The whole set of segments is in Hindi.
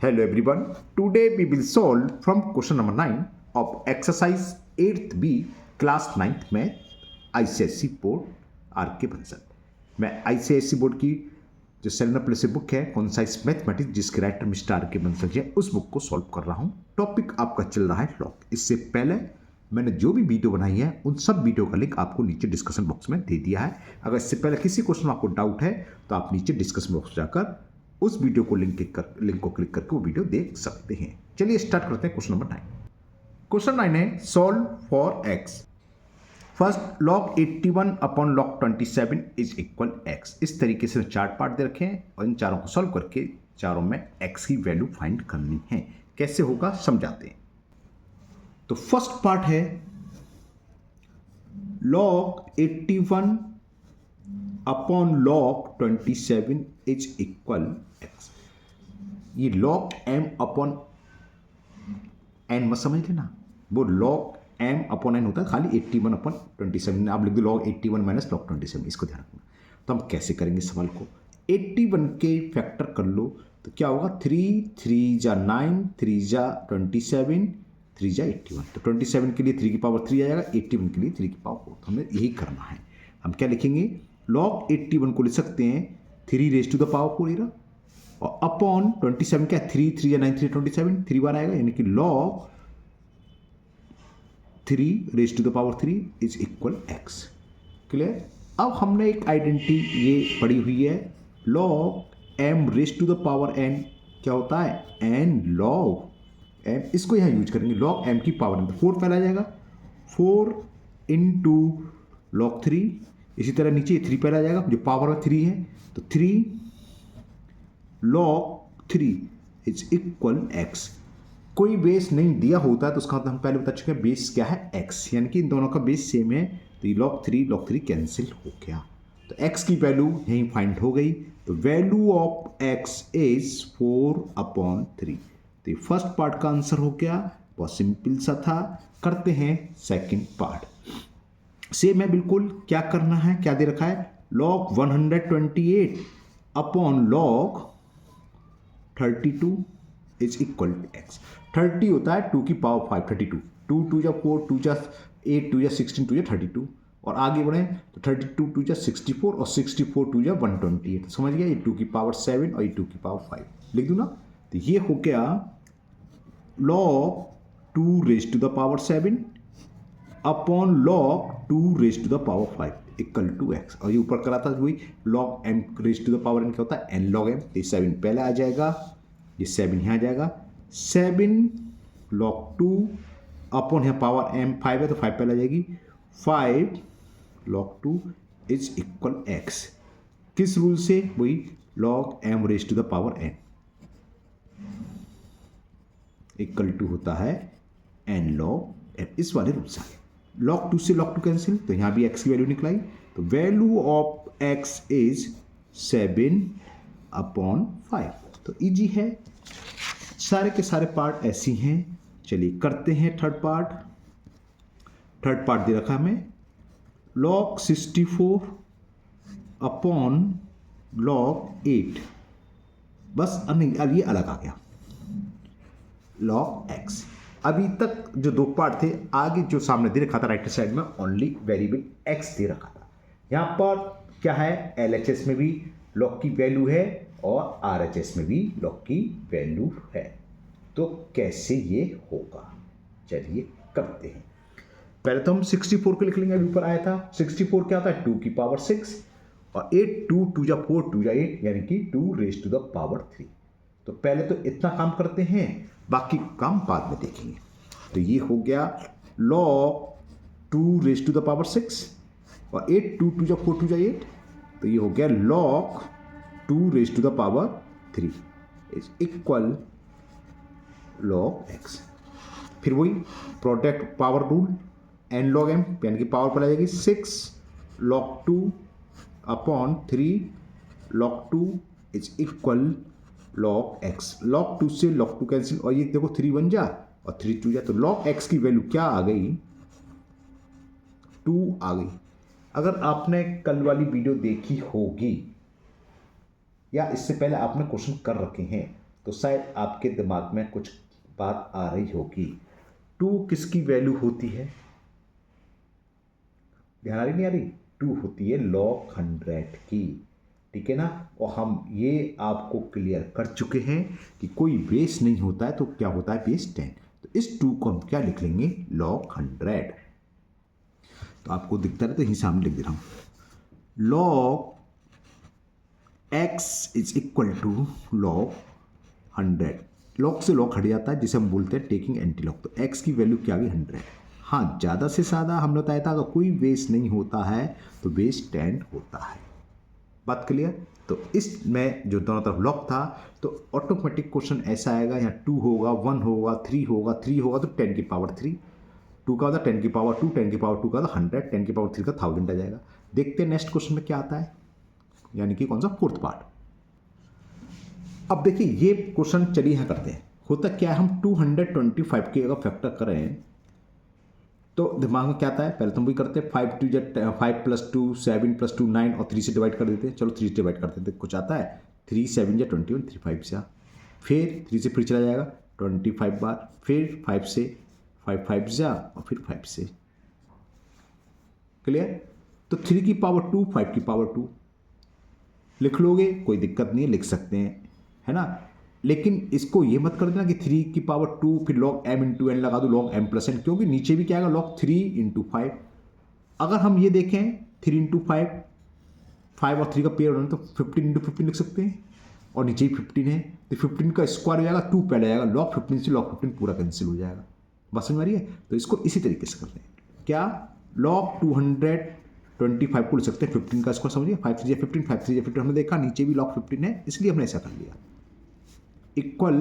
Hello everyone. Today we will solve from question number 9 of exercise 8th B class 9th में ICSE बोर्ड RK बंसल। मैं ICSE बोर्ड की जो सेलेना प्लस बुक है कॉन्साइज मैथमेटिक्स जिसके राइटर मिस्टर RK बंसल है उस बुक को सॉल्व कर रहा हूँ। टॉपिक आपका चल रहा है लॉग। इससे पहले मैंने जो भी वीडियो बनाई है उन सब वीडियो का लिंक आपको नीचे डिस्कशन बॉक्स में दे दिया है। अगर इससे पहले किसी क्वेश्चन में आपको डाउट है तो आप नीचे डिस्कशन बॉक्स जाकर उस वीडियो को लिंक को क्लिक करके वो वीडियो देख सकते हैं। चलिए स्टार्ट करते हैं क्वेश्चन नंबर 9। क्वेश्चन 9 है solve for x. First log 81 upon log 27 is equal x. इस तरीके से चार पार्ट दे रखे हैं और इन चारों को सॉल्व करके चारों में एक्स की वैल्यू फाइंड करनी है। कैसे होगा समझाते हैं। तो फर्स्ट पार्ट है log 81 upon log 27 is equal x. ये लॉग एम अपॉन एन मत समझ लेना, वो लॉग एम अपॉन एन होता है खाली 81 अपॉन 27। आप लिख दो लॉग 81 माइनस लॉग 27, इसको ध्यान रखना। तो हम कैसे करेंगे सवाल को, 81 के फैक्टर कर लो तो क्या होगा 3 3 जा 9 3 जा 27 3 जा 81। तो 27 के लिए 3 की पावर 3 आ जाएगा, 81 के लिए 3 की पावर 4। तो हमें यही करना है। हम क्या लिखेंगे, लॉग 81 को लिख सकते हैं 3 रेज टू द पावर 4 इरा और अपॉन 27 क्या 3 3 या 9 3 27 3 बार आएगा, यानी कि log 3 raise to the power 3 is equal x. Clear. अब हमने एक आइडेंटिटी ये पढ़ी हुई है log m raise to the power n क्या होता है एन लॉग एम। इसको यहाँ यूज करेंगे लॉग एम की पावर एन, तो 4 पहला आ जाएगा 4 इंटू लॉग 3। इसी तरह नीचे 3 पहला आ जाएगा, जो पावर में 3 है तो 3 लॉग 3 इज इक्वल एक्स। कोई बेस नहीं दिया होता है तो उसका मतलब हम पहले बता चुके हैं बेस क्या है एक्स, यानी कि इन दोनों का बेस सेम है तो ये लॉग 3 कैंसिल हो गया। तो एक्स की वैल्यू यहीं फाइंड हो गई। तो वैल्यू ऑफ एक्स इज 4/3। तो ये फर्स्ट पार्ट का आंसर हो गया, बहुत सिंपल सा था। करते हैं सेकेंड पार्ट। सेम है बिल्कुल। क्या करना है, क्या दे रखा है log 128 upon log 32 is equal to x. 30 होता है 2 की पावर 5 32, 2 2 जा 4 2 जा 8 2 जा 16 2 जा 32 और आगे बढ़े तो 32 2 जा 64 और 64 2 जा 128। समझ गया, ये 2 की पावर 7 और ये 2 की पावर 5 लिख दूँ ना। तो ये हो गया log 2 raise to the power 7 upon log 2 raise to the power 5 equal to x. और ये ऊपर करा था वही log m raise to the power n क्या होता है एन लॉग एम। ये 7 पहले आ जाएगा, ये 7 यहाँ आ जाएगा, 7 लॉग 2 अपॉन यहाँ पावर एम 5 है तो 5 पहले आ जाएगी, 5 लॉग 2 इज इक्वल एक्स। किस रूल से, वही log m raise to the power n equal to होता है एन लॉग एम। इस वाले रूल से लॉग 2 से लॉग 2 कैंसिल, तो यहाँ भी एक्स की वैल्यू निकलाई। तो वैल्यू ऑफ एक्स इज 7/5। तो इजी है, सारे के सारे पार्ट ऐसे हैं। चलिए करते हैं थर्ड पार्ट। थर्ड पार्ट दे रखा हमें लॉग 64 अपॉन लॉग 8। बस नहीं, अब ये अलग आ गया लॉग एक्स। अभी तक जो दो पार्ट थे, आगे जो सामने दे रखा था राइट साइड में ओनली वेरिएबल एक्स दे रखा था। यहाँ पर क्या है एलएचएस में भी लॉग की वैल्यू है और आरएचएस में भी लॉग की वैल्यू है। तो कैसे ये होगा, चलिए करते हैं। पहले तो हम 64 को लिख लेंगे, अभी ऊपर आया था 64 क्या होता है 2 की पावर 6 और 8 2 2 जा 4 2 जा 8 यानी कि 2 रेज टू द पावर 3। तो पहले तो इतना काम करते हैं, बाकी काम बाद में देखेंगे। तो ये हो गया log 2 raise to the power 6 और 8 2 2 जा 4 2 जा 8। तो ये हो गया log 2 raise to the power 3 is equal log x. फिर वही product power rule n log m यानी कि पावर पर आ जाएगी 6 log 2 upon 3 log 2 is equal log x. Log 2 से लॉग 2 कैंसिल और ये देखो 3 बन जा और 3 2 जा, तो लॉग एक्स की वैल्यू क्या आ गई 2 आ गई। अगर आपने कल वाली वीडियो देखी होगी या इससे पहले आपने क्वेश्चन कर रखे हैं तो शायद आपके दिमाग में कुछ बात आ रही होगी। 2 किसकी वैल्यू होती है? ध्यान आ रही नहीं आ रही? 2 होती है log 100 की, ठीक है ना। और हम ये आपको क्लियर कर चुके हैं कि कोई बेस नहीं होता है तो क्या होता है, बेस 10। तो इस 2 को हम क्या लिख लेंगे, log 100। तो आपको दिखता है तो यहीं सामने लिख दे रहा हूं, log x is equal to log 100। log से log हट जाता है जिसे हम बोलते हैं टेकिंग एंटी लॉग। तो x की वैल्यू क्या आ गई, 100। हाँ, ज़्यादा से ज़्यादा हमने बताया था अगर कोई बेस नहीं होता है तो बेस 10 होता है। बात क्लियर? तो इसमें जो दोनों तरफ लॉग था तो ऑटोमेटिक क्वेश्चन ऐसा आएगा, यहाँ 2 होगा, 1 होगा, 3 होगा, 3 होगा तो 10 की पावर 3, 2 का होता 10 की पावर 2, 10 की पावर 2 का होता 100, 10 की पावर 3 का 1000 आ जाएगा। देखते हैं नेक्स्ट क्वेश्चन में क्या आता है, यानी कि कौन सा, फोर्थ पार्ट। अब देखिए ये क्वेश्चन चलिए यहाँ करते हैं। होता क्या है, हम 225 के अगर फैक्टर करें तो दिमाग में क्या आता है, पहले तो हम वही करते हैं, 5 + 2 7 + 2 9 और 3 से डिवाइड कर देते हैं। चलो 3 से डिवाइड करते हैं, कुछ आता है 3 7 या 21, 3 5 से, फिर 3 से फिर चला जाएगा 25 बार, फिर 5 से 5 5 जा और फिर 5 से। क्लियर? तो 3 की पावर 2, 5 की पावर 2 लिख लोगे, कोई दिक्कत नहीं है, लिख सकते हैं, है ना। लेकिन इसको ये मत कर देना कि 3 की पावर 2 फिर log m × n लगा दो, log m + n, क्योंकि नीचे भी क्या आएगा, log 3 × 5। अगर हम ये देखें 3 × 5, 5 और 3 का पेयर होना तो 15 × 15 लिख सकते हैं, और नीचे भी 15 है तो 15 का स्क्वायर हो जाएगा, 2 पहले आएगा, log 15 से log 15 पूरा कैंसिल हो जाएगा। बात समझ में आ रही है? तो इसको इसी तरीके से करते हैं, क्या, log 225 को लिख सकते हैं 15 का स्क्वायर, समझिए 5 3 15, 5 3 15, हमने देखा नीचे भी log 15 है इसलिए हमने ऐसा कर लिया, इक्वल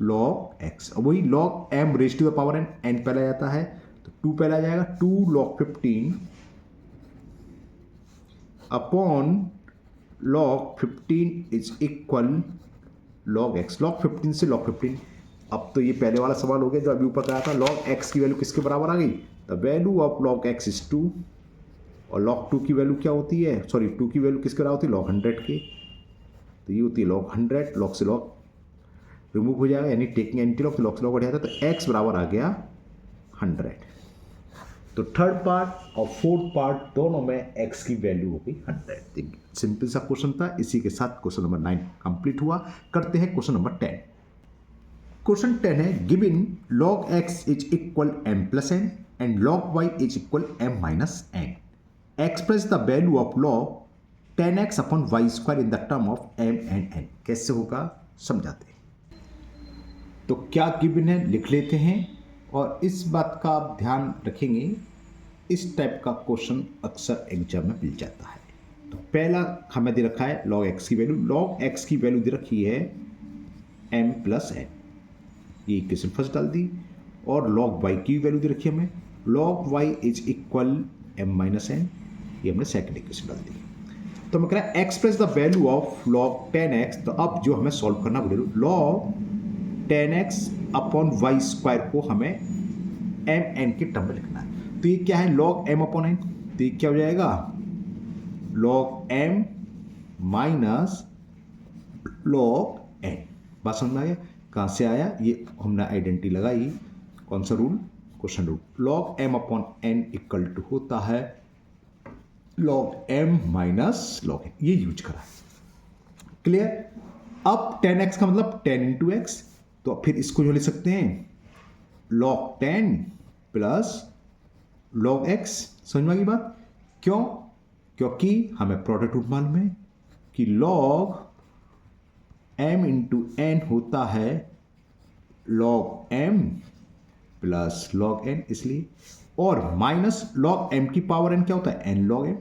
log x। अब वही log m raise to the power n, n पहला जाता है तो 2 पहला जाएगा, 2 log 15 upon log 15 is equal log x, log 15 से log 15। अब तो ये पहले वाला सवाल हो गया जो अभी ऊपर कराया था, log x की वैल्यू किसके बराबर आ गई, the value of log x is 2, और log 2 की वैल्यू क्या होती है, सॉरी 2 की वैल्यू किसके बराबर होती है, log 100 के। तो ये होती है log 100, log से log रिमूव हो जाएगा, यानी टेकिंग एंटी लॉग, तो log से log बढ़ जाता है, तो x बराबर आ गया 100। तो थर्ड पार्ट और फोर्थ पार्ट दोनों में x की वैल्यू हो गई 100। सिंपल सा क्वेश्चन था, इसी के साथ क्वेश्चन नंबर 9 कंप्लीट हुआ। करते हैं क्वेश्चन नंबर 10। क्वेश्चन 10 है, given log x is equal m + n and log y is equal m - n, express the value of log 10x upon y² in the term of m and n। कैसे होगा समझाते हैं। तो क्या गिवन है लिख लेते हैं, और इस बात का आप ध्यान रखेंगे, इस टाइप का क्वेश्चन अक्सर एग्जाम में मिल जाता है। तो पहला हमें दे रखा है log x की वैल्यू, log x की वैल्यू दे रखी है m + n, ये इक्वेशन फर्स्ट डाल दी, और log y की वैल्यू दे रखी है हमें, log y is equal m - n, ये हमने सेकंड इक्वेशन डाल दी। तो हमें कह रहा है express the value of log 10x। तो अब जो हमें सॉल्व करना बोले, log 10x अपॉन y² को हमें m n के टर्म में लिखना है। तो ये क्या है, log m अपॉन n, तो ये क्या हो जाएगा, log m minus log n। बात समझ में आ गया, कहाँ से आया, ये हमने आइडेंटिटी लगाई, कौन सा rule, question rule, log m upon n equal to होता है log m minus log n, ये यूज करा है। क्लियर? अब 10x का मतलब 10 × x, तो फिर इसको जो लिख सकते हैं log 10 प्लस log x। समझ में आ गई बात? क्यों? क्योंकि हमें प्रोडक्ट रूल मालूम है कि log m × n होता है log m plus log n, इसलिए, और माइनस log m की पावर n क्या होता है, n log m,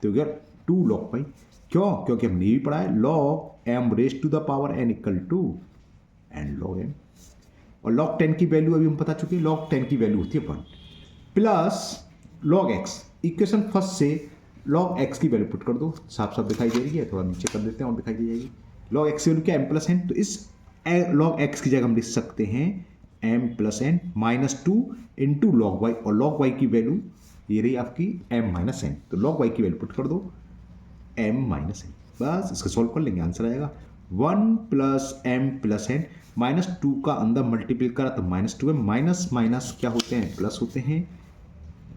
तो गया 2 log y। क्यों? क्योंकि हमने ये भी पढ़ा है log m raise to the power n equal to n log m, और log 10 की वैल्यू अभी हम बता चुके हैं, log 10 की वैल्यू होती है 1 plus log x। Equation first से log x की वैल्यू पुट कर दो, साफ साफ दिखाई दे रही है, थोड़ा नीचे कर देते हैं और दिखाई दे जाएगी। log x की वैल्यू क्या, m + n, तो इस log x की जगह हम लिख सकते हैं m + n minus 2 into log y, और log y की वैल्यू ये रही आपकी m - n, तो log y की वैल्यू पुट कर दो m - n, बस इसको सॉल्व कर लेंगे, आंसर आएगा 1 प्लस एम प्लस एन, -2 का अंदर मल्टीपल करा तो -2m, माइनस माइनस क्या होते हैं, प्लस होते हैं,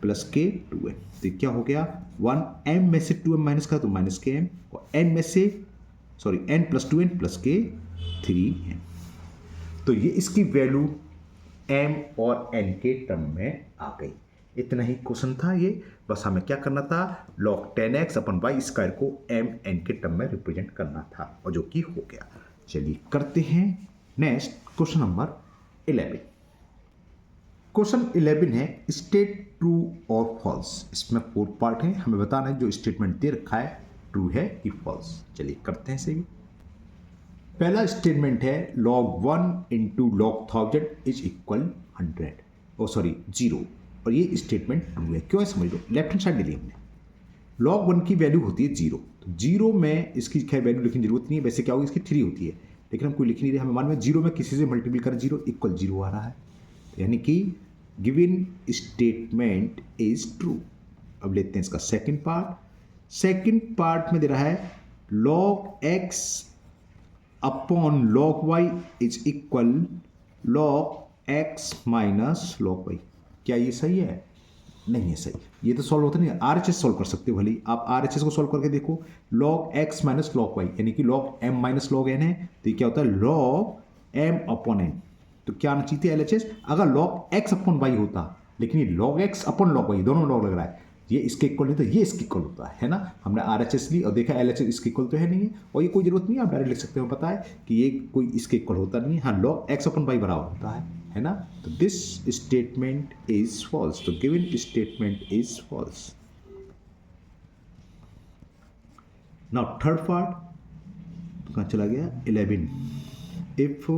प्लस के 2m। तो क्या हो गया, 1m में से 2m माइनस करा तो माइनस के m, और n में से n प्लस 2n प्लस के 3m। तो ये इसकी वैल्यू m और n के टर्म में आ गई। इतना ही क्वेश्चन था ये, बस हमें क्या करना था, log 10x अपन वाई स्क्वायर को m n के टर्म में रिप्रेजेंट करना था, और जो कि हो गया। चलिए करते हैं नेक्स्ट क्वेश्चन नंबर 11। क्वेश्चन 11 है स्टेट ट्रू और फॉल्स। इसमें 4 पार्ट है, हमें बताना है जो स्टेटमेंट दे रखा है ट्रू है कि फॉल्स। चलिए करते हैं सही। पहला स्टेटमेंट है log 1 into log 1000 is equal 100, oh sorry 0, और ये स्टेटमेंट ट्रू है। क्यों है समझ लो, लेफ्ट हैंड साइड ले ली हमने, log 1 की वैल्यू होती है 0, तो 0 में इसकी खैर वैल्यू लिखने की जरूरत नहीं है, वैसे क्या होगी इसकी 3 होती है, लेकिन हम कोई लिख नहीं रहे, हमें मान में 0 में किसी से मल्टीपल कर 0 इक्वल 0 आ रहा है, यानी कि गिवन स्टेटमेंट इज ट्रू। अब लेते हैं इसका सेकंड पार्ट। सेकंड पार्ट में दे रहा है log x upon log y is equal log x minus log y। क्या ये सही है? नहीं है सही, ये तो सॉल्व होता नहीं है। RHS सॉल्व कर सकते हो भले, आप RHS को सॉल्व करके देखो, log x minus log y यानी कि log m minus log n है, तो ये क्या होता है log m अपॉन n। तो क्या आना चाहिए LHS, अगर log x अपॉन y होता, लेकिन ये log x upon log y दोनों log लग रहा है, ये इसके इक्वल नहीं तो ये इसके इक्वल होता है ना। हमने RHS ली और देखा LHS इसके इक्वल तो है नहीं है, और ये कोई जरूरत नहीं है, आप डायरेक्ट लिख सकते हो, पता है कि ये कोई इसके इक्वल होता नहीं है। हाँ, log x अपॉन y बराबर होता है ना। तो दिस स्टेटमेंट इज फॉल्स, तो given statement is false. Now third part तो कहाँ चला गया, 11। इफ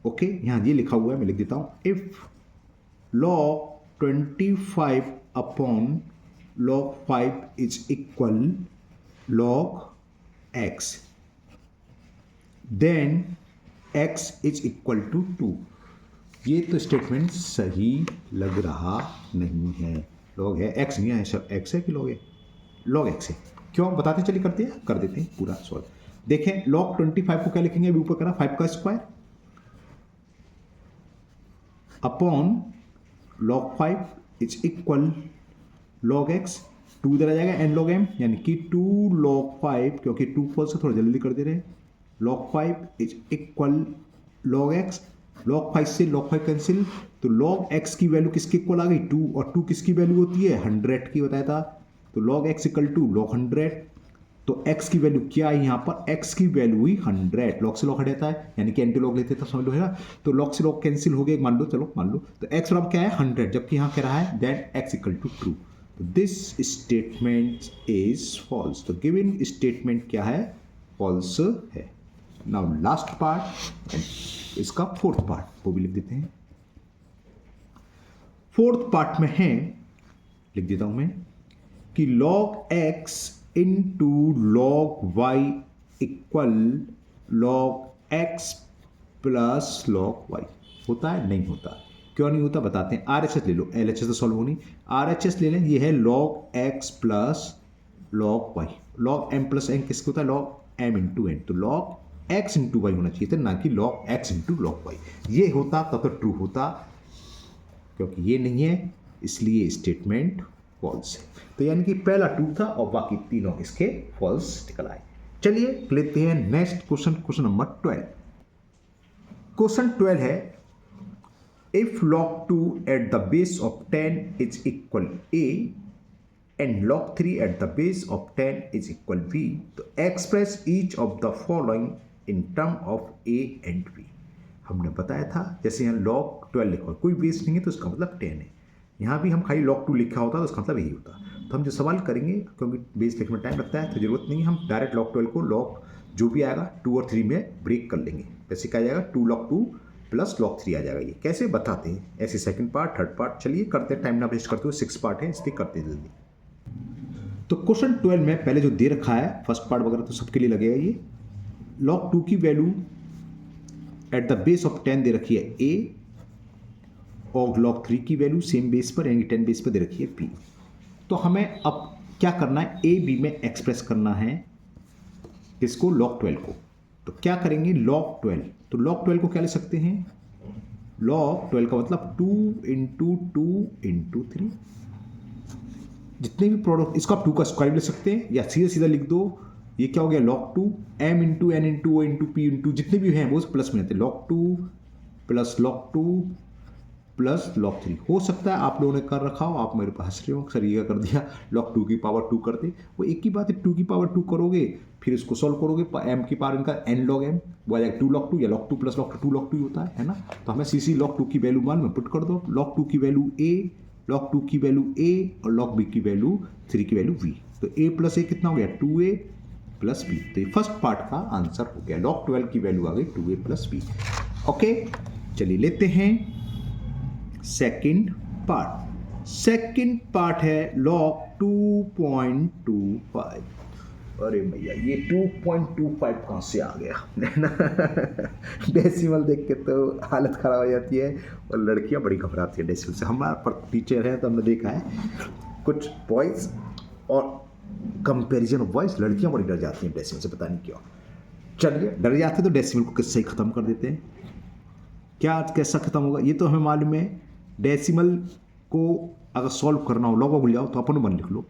ओके, यहाँ ये लिखा हुआ है, मैं लिख देता हूँ, if log 25 upon log 5 is equal log x, then x is equal to 2। ये तो स्टेटमेंट सही लग रहा नहीं है, log है x नहीं है, सब x है कि log है, log x है। क्यों बताते चलिए, करते हैं, कर देते हैं पूरा सॉल्व। देखें log 25 को क्या लिखेंगे, अभी ऊपर करा 5 का square upon log 5 is equal log x, 2 इधर आ जाएगा n log m, यानी कि 2 log 5, क्योंकि 2 फॉल्स है थोड़ा जल्दी कर दे रहे हैं, log 5 is equal log x, log 5 से log 5 कैंसिल, तो log x की वैल्यू किसके इक्वल आ गई 2, और 2 किसकी वैल्यू होती है 100 की, बताया था, तो log x equal to log 100, तो x की वैल्यू क्या है यहाँ पर, x की वैल्यू हुई 100, log से log हट जाता है, यानी कि एंटी log लेते तो समझ लो है ना, तो log से log कैंसिल हो गए, मान लो, चलो मान लो, तो x बराबर क्या है 100, जबकि यहाँ कह रहा है then x equal to true. This statement is false, तो गिवन स्टेटमेंट क्या है, फॉल्स है। नाउ लास्ट पार्ट, इसका फोर्थ पार्ट वो भी लिख देते हैं। फोर्थ पार्ट में है, लिख देता हूं मैं, कि log x into log y equal log x plus log y होता है, नहीं होता। क्यों नहीं होता बताते हैं, RHS ले लो, LHS तो सॉल्व होनी, RHS ले लें, ये है log x plus log y, log m plus n किसको होता है, log m इंटू n, तो log x इंटू वाई होना चाहिए था, ना कि log x into log y। ये होता तब तो ट्रू होता, क्योंकि ये नहीं है, इसलिए स्टेटमेंट फॉल्स है। तो यानी कि पहला ट्रू था और बाकी तीनों इसके फॉल्स निकल आए। चलिए लेते हैं next question, question number 12। Question 12 है, if log 2 at the base of 10 is equal a and log 3 at the base of 10 is equal b, तो express each of the following in term of a and b। हमने बताया था, जैसे यहाँ log 12 लिखा, कोई बेस नहीं है तो इसका मतलब 10 है, यहाँ भी हम खाली log 2 लिखा होता तो इसका मतलब यही होता। तो हम जो सवाल करेंगे, क्योंकि बेस लिखने में टाइम लगता है तो जरूरत नहीं है, हम डायरेक्ट log 12 को log जो भी आएगा 2 और 3 में ब्रेक कर लेंगे। वैसे क्या जाएगा 2 log 2 प्लस log 3 आ जाएगा। ये कैसे बताते हैं, ऐसे सेकंड पार्ट, थर्ड पार्ट। चलिए करते हैं, टाइम ना वेस्ट करते हुए, 6 पार्ट है इसलिए करते हैं जल्दी। तो क्वेश्चन 12 में पहले जो दे रखा है, फर्स्ट पार्ट वगैरह तो सबके लिए लगेगा ये, log 2 की value at the base of 10 दे रखी है a, और log 3 की वैल्यू सेम बेस पर यानी 10 बेस पर दे रखी है b। तो हमें अब क्या करना है, a b में एक्सप्रेस करना है इसको log 12 को। तो क्या करेंगे log 12, तो log 12 को क्या ले सकते हैं, log 12 का मतलब 2 इंटू 2 इंटू 3, जितने भी प्रोडक्ट, इसको आप 2 का स्क्वायर ले सकते हैं या सीधा सीधा लिख दो, ये क्या हो गया log 2 m into n into o into p into जितने भी हैं वो प्लस में रहते हैं, log 2 plus log 2 plus log 3। हो सकता है आप लोगों ने कर रखा हो, आप मेरे पास हंस रहे हो, सर ये कर दिया log 2 की पावर 2 कर दे, वो एक ही बात है, 2 की पावर 2 करोगे फिर इसको सॉल्व करोगे, m की पावर इनका n log m, वो आ जाएगा 2 log 2 या log 2 प्लस log 2 log 2 ही होता है ना। तो हमें सी log 2 की वैल्यू मान में पुट कर दो, log 2 की वैल्यू a, log 2 की वैल्यू a और log b की वैल्यू 3 की वैल्यू v, तो a प्लस a कितना हो गया 2a प्लस b, तो ये फर्स्ट पार्ट का आंसर हो गया, log 12 की वैल्यू आ गई 2a प्लस b। ओके, चलिए लेते हैं सेकंड पार्ट। सेकंड पार्ट है log 2.25। अरे भैया ये 2.25 कहाँ से आ गया डेसिमल देख के तो हालत ख़राब हो जाती है, और लड़कियां बड़ी घबराती है डेसिमल से। हमारा पर टीचर है तो हमने देखा है कुछ बॉयज़ और कंपैरिजन ऑफ बॉयज़, लड़कियां बड़ी डर जाती हैं डेसिमल से, पता नहीं क्यों। चलिए डर जाते तो डेसिमल को किससे ही ख़त्म कर देते हैं। क्या कैसा ख़त्म होगा ये तो हमें मालूम है, डेसिमल को अगर सॉल्व करना हो लॉग भूल जाओ तो अपन वन लिख लो।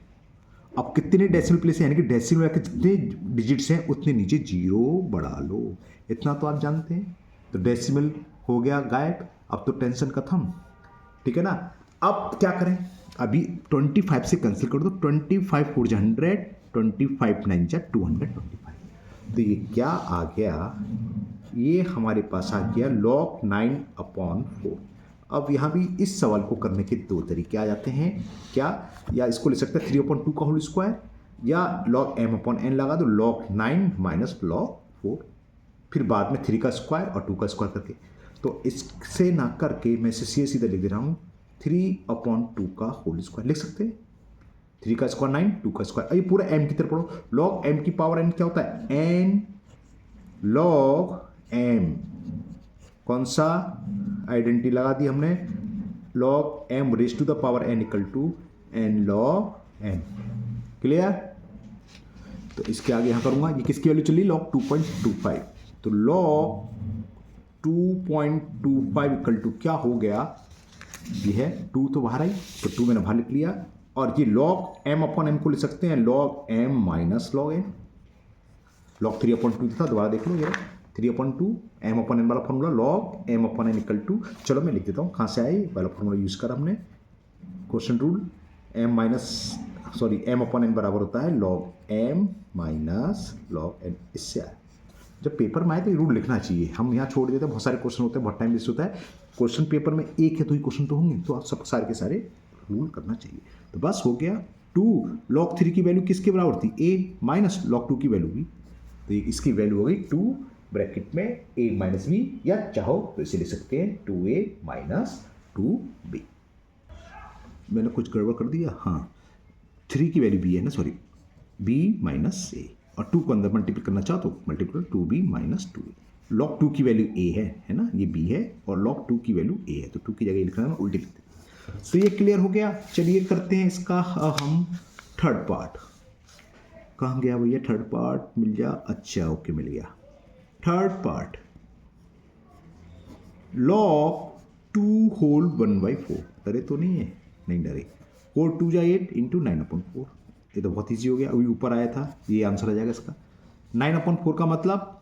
अब कितने डेसिमल प्लेस है, यानी कि डेसिमल के जितने डिजिट्स हैं उतने नीचे जीरो बढ़ा लो, इतना तो आप जानते हैं। तो डेसिमल हो गया गायब, अब तो टेंशन खत्म, ठीक है ना। अब क्या करें, अभी 25 से कैंसिल कर दो, 25 4 100, 25 9 225, तो ये क्या आ गया, ये हमारे पास आ गया log 9/4। अब यहाँ भी इस सवाल को करने के दो तरीके आ जाते हैं, क्या, या इसको ले सकते हैं 3/2 का होल स्क्वायर, या log m/n लगा दो, log 9 माइनस log 4, फिर बाद में 3 का स्क्वायर और 2 का स्क्वायर करके। तो इससे ना करके मैं इसे सीधा लिख दे रहा हूँ, 3/2 का होल स्क्वायर लिख सकते हैं, 3 का स्क्वायर 9, 2 का स्क्वायर, ये पूरा m की तरफ पढ़ो, log m की पावर n क्या होता है, n log m, कौन सा आइडेंटिटी लगा दी हमने, log m raise to the power n equal to n log m, clear. तो इसके आगे यहां करूंगा, ये किसकी वैल्यू चली, log 2.25, तो log 2.25 इक्वल टू क्या हो गया, ये है 2 तो बाहर आई, तो 2 मैंने बाहर लिख लिया, और ये log m/m को लिख सकते हैं log m minus log n, log 3/2 था, दोबारा देख लो, ये 3/2 m/n वाला formula, log m/n equal to, चलो मैं लिख देता हूँ कहाँ से आई वाला फॉर्मूला यूज़ करा हमने, क्वेश्चन रूल, m/n बराबर होता है log m minus log n, इससे आया। जब पेपर में आए तो ये रूल लिखना चाहिए, हम यहाँ छोड़ देते हैं, बहुत सारे क्वेश्चन होते हैं, बहुत टाइम वेस्ट होता है, क्वेश्चन पेपर में एक है तो ही क्वेश्चन तो होंगे, तो आप सब सारे के सारे रूल करना चाहिए। तो बस हो गया, 2 log 3 की वैल्यू किसके बराबर थी, a माइनस log 2 की वैल्यू भी, तो इसकी वैल्यू हो गई 2 ब्रैकेट में a माइनस बी, या चाहो तो इसे लिख सकते हैं 2a माइनस 2b। मैंने कुछ गड़बड़ कर दिया, हाँ 3 की वैल्यू b है ना, सॉरी b माइनस a, और 2 को अंदर मल्टीप्लाई करना चाहो तो multiply 2b minus 2a। log 2 की वैल्यू a है ना, ये b है, और log 2 की वैल्यू a है, तो 2 की जगह लिखना है, उल्टे लिखते हैं। तो ये क्लियर हो गया। चलिए करते हैं इसका हम थर्ड पार्ट। कहाँ गया भैया थर्ड पार्ट, मिल गया, अच्छा ओके मिल गया। थर्ड पार्ट log 2 होल 1/4, डरे तो नहीं है, नहीं डरे, 4 2 जा 8 इंटू 9/4, ये तो बहुत ईजी हो गया, अभी ऊपर आया था, ये आंसर आ जाएगा इसका। 9/4 का मतलब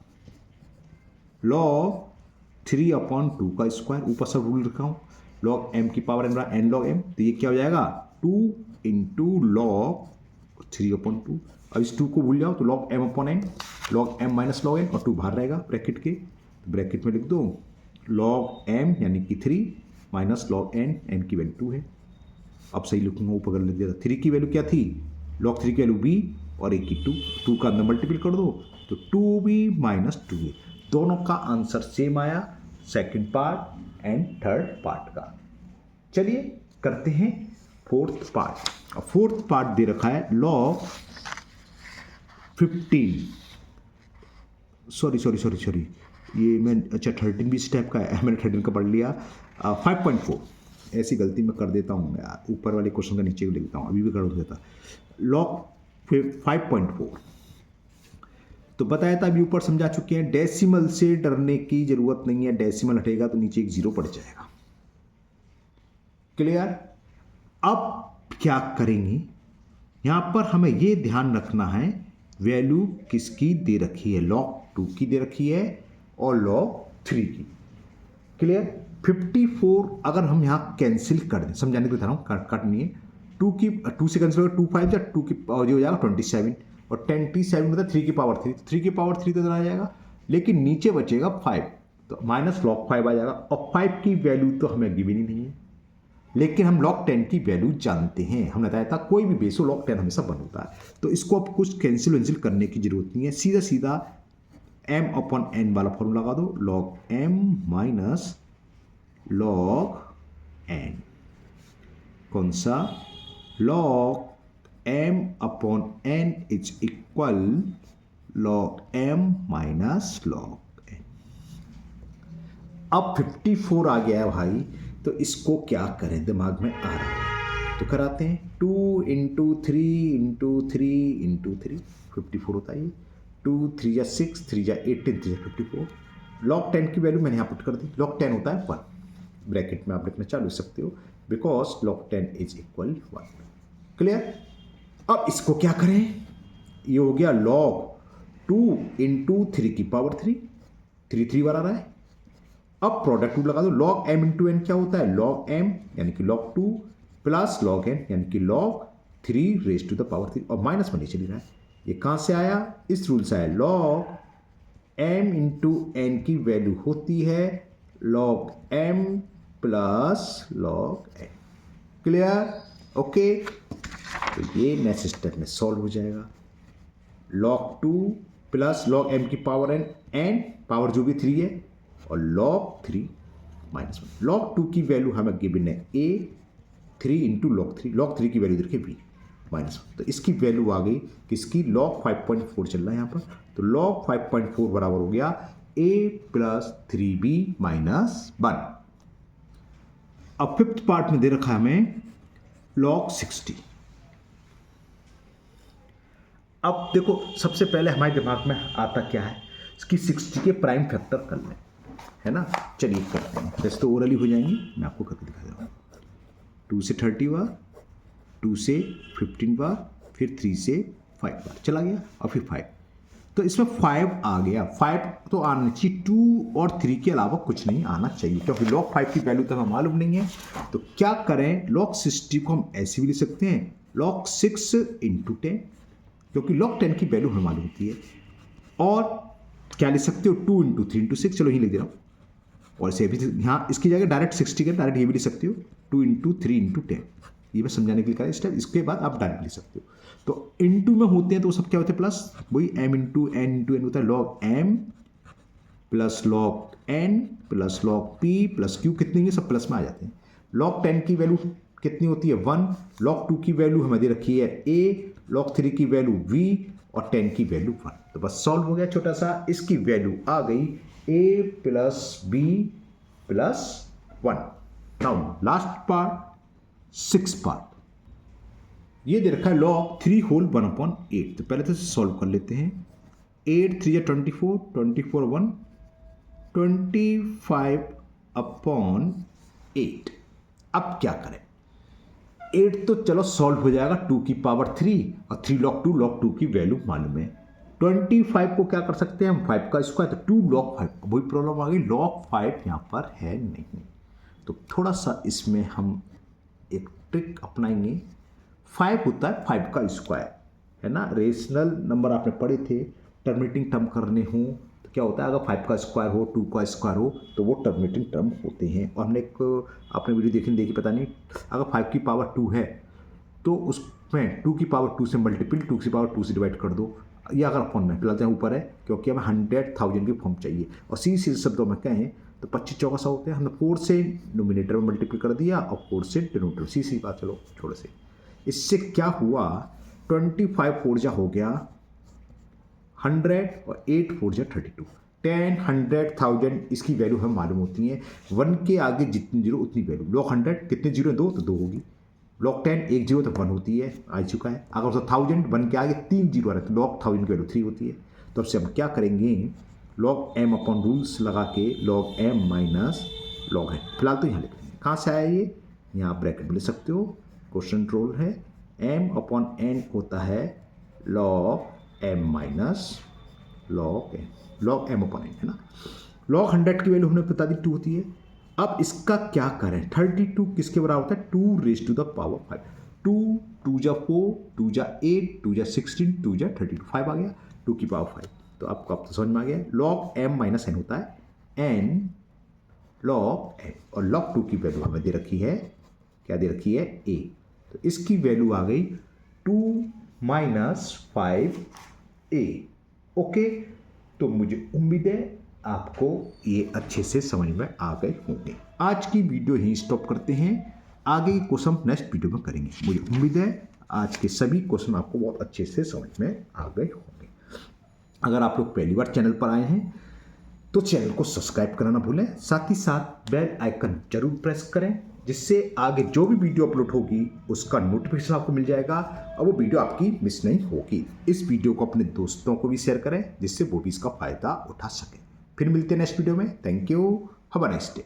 log 3/2 का स्क्वायर, ऊपर सब रूल रखा हूँ, log m की पावर n log m, तो ये क्या हो जाएगा 2 इंटू log 3/2, अब इस 2 को भूल जाओ तो log m/n, log m minus log n, और 2 बाहर रहेगा ब्रैकेट के, तो ब्रैकेट में लिख दो log m यानी कि 3 माइनस log n, n की वैल्यू 2 है। अब सही लिखूंगा, ऊपर लिख दिया था, 3 की वैल्यू क्या थी, log 3 की वैल्यू b, और a की 2 का अंदर मल्टीपल कर दो तो 2b माइनस 2a, दोनों का आंसर सेम आया, second part and third part का। चलिए करते हैं फोर्थ पार्ट। अब फोर्थ पार्ट दे रखा है log 15, सॉरी ये मैं, अच्छा 13 भी इस टाइप का है, मैंने 13 का पढ़ लिया, 5.4, ऐसी गलती मैं कर देता हूँ यार, ऊपर वाले क्वेश्चन का नीचे भी लिखता हूँ, अभी भी कर देता, log 5.4, तो बताया था अभी ऊपर समझा चुके हैं, डेसिमल से डरने की जरूरत नहीं है, डेसिमल हटेगा तो नीचे एक जीरो पड़ जाएगा। क्लियर। अब क्या करेंगे, यहां पर हमें यह ध्यान रखना है वैल्यू किसकी दे रखी है, log 2 की दे रखी है और log 3 की। क्लियर। 54 अगर हम यहां कैंसिल कर दें, समझाने को बता रहा हूं, कट नहीं है, 2 से कैंसिल होगा 2 5 या 2 की पावर हो जाएगा 27 और 27 मतलब 3 की पावर 3, 3 की पावर 3 तो इधर आ जाएगा, लेकिन नीचे बचेगा 5 तो माइनस log 5 आ जाएगा। और 5 की वैल्यू तो हमें गिवन ही नहीं है, लेकिन हम log 10 की वैल्यू जानते हैं, हमने बताया था कोई भी बेस हो log 10 हमेशा बन होता है। तो इसको अब कुछ कैंसिल वैंसिल करने की जरूरत नहीं है, सीधा सीधा m अपॉन n वाला फॉर्मूला लगा दो, log m minus log n। कौन सा, log m upon n is equal log m minus log n। अब 54 आ गया है भाई, तो इसको क्या करें, दिमाग में आ रहा है तो कराते हैं, 2 इंटू 3 इंटू 3 इंटू 3, 54 होता है ये, 2 3 या 6, 3 या 18, 3 या 54। log 10 की वैल्यू मैंने यहाँ पुट कर दी, log 10 होता है 1, ब्रैकेट में आप लिखना चालू सकते हो, because log 10 is equal 1। Clear. अब इसको क्या करें, ये हो गया log 2 इंटू 3 की पावर 3, 3 बार आ रहा है। अब प्रोडक्ट रूल लगा दो, log m इंटू n क्या होता है, log m यानी कि log 2 प्लस log n यानी कि log 3 raise to the power 3, और माइनस में नहीं चली रहा है, ये कहां से आया, इस रूल से आया, log m इंटू n की वैल्यू होती है log m plus log n। Clear. Okay, तो ये नेक्स्ट स्टेप में सॉल्व हो जाएगा, log 2 प्लस log m की पावर n पावर जो भी 3 है और log 3 माइनस 1। log 2 की वैल्यू हमें गिवन है a, 3 इंटू log 3 की वैल्यू देखिए b माइनस 1, तो इसकी वैल्यू आ गई किसकी, log 5.4 चल रहा है यहाँ पर, तो log 5.4 बराबर हो गया a प्लस 3b माइनस 1। अब फिफ्थ पार्ट में दे रखा है हमें log 60। अब देखो सबसे पहले हमारे दिमाग में आता क्या है कि 60 के प्राइम फैक्टर कर लें, है ना। चलिए करते हैं, वैसे तो ओरली हो जाएंगी, मैं आपको करके दिखा दे रहा हूँ। 2 से 30 बार, 2 से 15 बार, फिर 3 से 5 बार चला गया, और फिर 5, तो इसमें 5 आ गया। 5 तो आना चाहिए, 2 और 3 के अलावा कुछ नहीं आना चाहिए, क्योंकि log 5 की वैल्यू तो हमें मालूम नहीं है। तो क्या करें, log 60 को हम ऐसे भी लिख सकते हैं, log 6 इंटू 10, क्योंकि log 10 की वैल्यू हमें मालूम होती है। और क्या लिख सकते हो, 2 इंटू 3 इंटू 6, चलो यही लिख दे रहा हूँ, और इसे भी यहाँ इसकी जगह डायरेक्ट 60 के डायरेक्ट ये भी लिख सकते हो, 2 इंटू 3 इंटू 10, ये मैं समझाने के लिए कहा स्टेप, इसके बाद आप डायरेक्ट लिख सकते हो। तो इंटू में होते हैं तो सब क्या होते हैं, प्लस, वही m इंटू n होता है, log m plus log n plus log p plus q, कितने ये सब प्लस में आ जाते हैं। log 10 की वैल्यू कितनी होती है 1, log 2 की वैल्यू हमें दे रखी है a, log 3 की वैल्यू v और 10 की वैल्यू 1। तो बस सॉल्व हो गया छोटा सा, इसकी वैल्यू आ गई a plus b plus 1। Now last part, 6 part, ये दे रखा है log 3 होल 1/8। तो पहले तो सॉल्व कर लेते हैं, 8 3 24, 24 1, 25/8। अब क्या करें, 8 तो चलो सॉल्व हो जाएगा 2 की पावर 3, और 3 log 2 की वैल्यू मालूम है। 25 को क्या कर सकते हैं हम, 5 का स्क्वायर, तो 2 log 5, वही प्रॉब्लम आ गई, log 5 यहाँ पर है नहीं, तो थोड़ा सा इसमें हम एक ट्रिक अपनाएंगे। 5 होता है 5 का स्क्वायर, है ना, रेशनल नंबर आपने पढ़े थे, टर्मिनेटिंग टर्म करने हो तो क्या होता है, अगर 5 का स्क्वायर हो, 2 का स्क्वायर हो, तो वो टर्मिनेटिंग टर्म होते हैं। और हमने एक आपने वीडियो देखी पता नहीं, अगर 5 की पावर 2 है तो उसमें 2 की पावर 2 से मल्टीपल, 2 की पावर 2 से डिवाइड कर दो, या अगर अपॉन में फिलहाल ऊपर है क्योंकि हमें 100,000 की फॉर्म चाहिए। और सीधे शब्दों में कहें तो 25 चौका 100 होते हैं, हमने 4 से नोमिनेटर में मल्टीपल कर दिया और 4 से डिनोमिनेटर, सीधी बात। चलो थोड़े से, इससे क्या हुआ, 25 4 जा हो गया 100 और 8 4 जा 32, 10 100,000 इसकी वैल्यू हमें मालूम होती है। 1 के आगे जितनी जीरो उतनी वैल्यू, log 100 कितने जीरो, 2 तो 2 होगी, log 10 एक जीरो तो 1 होती है, आ चुका है। अगर 1000 1 के आगे 3 जीरो आ रहा है तो log 1000 की वैल्यू 3 होती है। तो तब से हम क्या करेंगे, log m अपॉन रूल्स लगा के log m minus log n, फिलहाल तो यहाँ लिख लेंगे। कहाँ से आया ये, यहाँ ब्रैकेट में लिख सकते हो, क्वेश्चन रोल है, m अपॉन n होता है log m minus log n, log m upon n है ना। log 100 की वैल्यू हमने बता दी 2 होती है। अब इसका क्या करें, 32 किसके बराबर होता है, 2 रेज टू द पावर 5, 2 2 जा 4, 2 जा 8, 2 जा 16, 2 जा 32, 5 आ गया, 2 की पावर 5। तो आपको अब तो समझ में आ गया, log m माइनस n होता है n log n, और log 2 की वैल्यू हमें दे रखी है, क्या दे रखी है, a। तो इसकी वैल्यू आ गई 2 माइनस 5a। ओके, तो मुझे उम्मीद है आपको ये अच्छे से समझ में आ गए होंगे। आज की वीडियो यहीं स्टॉप करते हैं, आगे के क्वेश्चन नेक्स्ट वीडियो में करेंगे। मुझे उम्मीद है आज के सभी क्वेश्चन आपको बहुत अच्छे से समझ में आ गए होंगे। अगर आप लोग पहली बार चैनल पर आए हैं तो चैनल को सब्सक्राइब करना ना भूलें, साथ ही साथ बेल आइकन जरूर प्रेस करें, जिससे आगे जो भी वीडियो अपलोड होगी उसका नोटिफिकेशन आपको मिल जाएगा और वो वीडियो आपकी मिस नहीं होगी। इस वीडियो को अपने दोस्तों को भी शेयर करें, जिससे वो भी इसका फायदा उठा सकें। फिर मिलते हैं नेक्स्ट वीडियो में। Thank you, have a nice day.